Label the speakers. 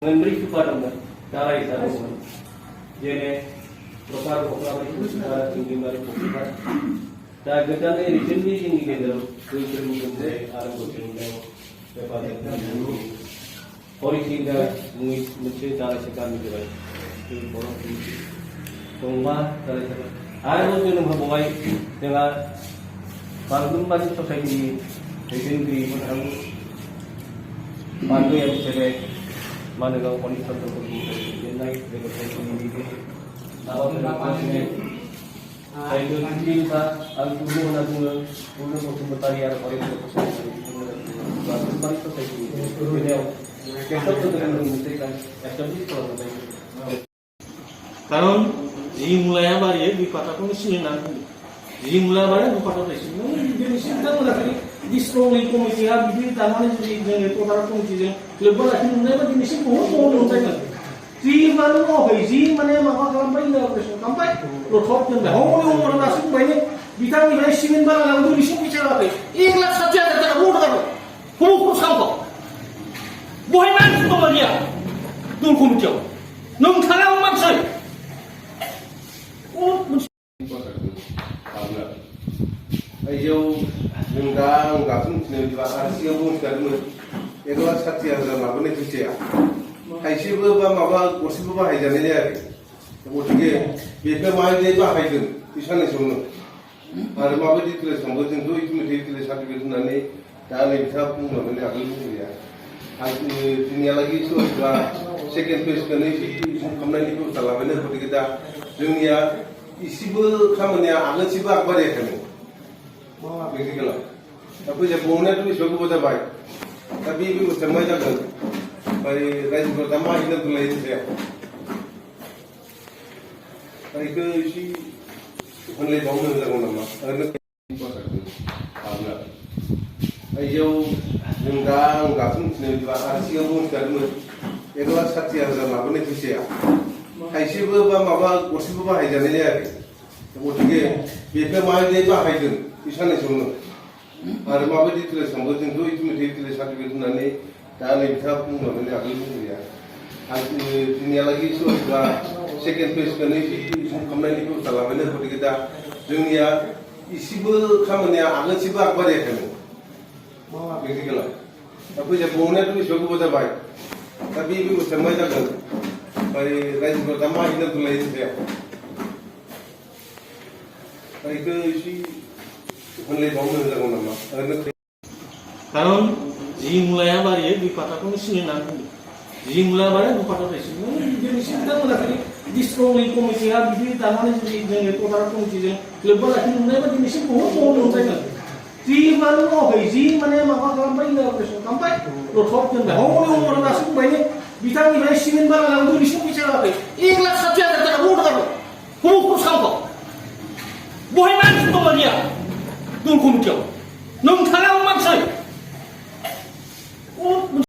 Speaker 1: Memberi kepada cara itu, jadi profil kita tinggi mari profil. Dan kita ni recently tinggi kita, kita mungkin ada berjumpa kepada kita. Orang kita mungkin cara sekarang juga, itu orang tinggi. Tunggu cara sekarang. Ada orang yang berbuat dengan bangun bangun society, recently orang bantu yang sebab mana kau polis atau polis yang naik dengan saya sendiri. Awak berapa ni? Saya tu cinta, aku pun nak pun bertanya ada polis atau polis. Bantu polis atau saya sendiri. Kita tu dengan mengatakan, establish kalau saya.
Speaker 2: কারণ এই মূলায়া বাড়িয়ে দুই পাতা কোনো শুনে না এই মূলায়া বাড়িয়ে দুই পাতা পাইছি যদি সিদ্ধান্ত না করি স্ট্রংলি কমিটি আর বিধি তার মানে যদি তোতারা কমিটি যে লোক রাখি নুনে বা জিনিস বহুত বহুত লঞ্চাই না জি মানে হয় জি মানে মামা খালামবাই না অপারেশন কামপাই রথক দেন হমনি ওমর নাসিক বাইনে বিটামি ভাই সিমেন্ট বালা লাগু লিসু বিচার রাখে 1,70,000 টাকা ভোট দাও কোনো কোনো সামক বহিমান তোমালিয়া দুল কমিটিও নोंथाङा मानसि
Speaker 3: Ayau enggak fungsi di pasar sih yang sekarang itu lah satu yang sama apa nih kerja. Hasil berapa maba kursi berapa hajar ni ada. Kemudian biasa main dia apa hajar di sana semua. Ada maba di tulis sambut itu mesti tulis satu itu nanti dah ni bisa pun mana ni agak lucu ya. Ini lagi itu juga second phase kan ini kemudian itu salah benar seperti kita dunia isi berkamanya agak sibuk apa dia kan. Begitu lah. Tapi jika punya tu bisa kita baik. Tapi itu semua jangan. Bagi rakyat pertama ini tu lain saya. Tapi itu isi mulai bangun dengan nama. Ayau enggak fungsi di pasar sih yang sekarang itu lah satu yang sama apa nih kerja. Hasil berapa maba kursi berapa hajar ni ada. Kemudian biasa main dia apa hajar di sana semua. Ada maba di tulis sambut itu mesti tulis satu itu nanti dah ni bisa pun mana ni agak lucu ya. Ini lagi itu juga second phase kan ini kemudian itu salah benar seperti kita dunia isi berkamanya agak sibuk apa dia kan. Begitu lah. Tapi jika punya tu bisa kita baik. Tapi itu semua jangan. Bagi rakyat pertama ini tu lain saya. Tapi itu isi mulai bangun dengan nama.
Speaker 2: কারণ এই মূলায়া বাড়িয়ে দুই পাতা কোনো শুনে না এই মূলায়া বাড়িয়ে দুই পাতা পাইছি যদি সিদ্ধান্ত না করি স্ট্রংলি কমিটি আর বিধি তার মানে যদি তোতারা কমিটি যে লোক রাখি নুনে বা জিনিস বহুত বহুত লঞ্চাই না জি মানে হয় জি মানে মামা খালামবাই না অপারেশন কামপাই রথক দেন হমনি ওমর নাসিক বাইনে বিটামি ভাই সিমেন্ট বালা লাগু লিসু বিচার রাখে 1,70,000 টাকা ভোট দাও কোনো কোনো সামক বহিমান তোমালিয়া দুল কমিটিও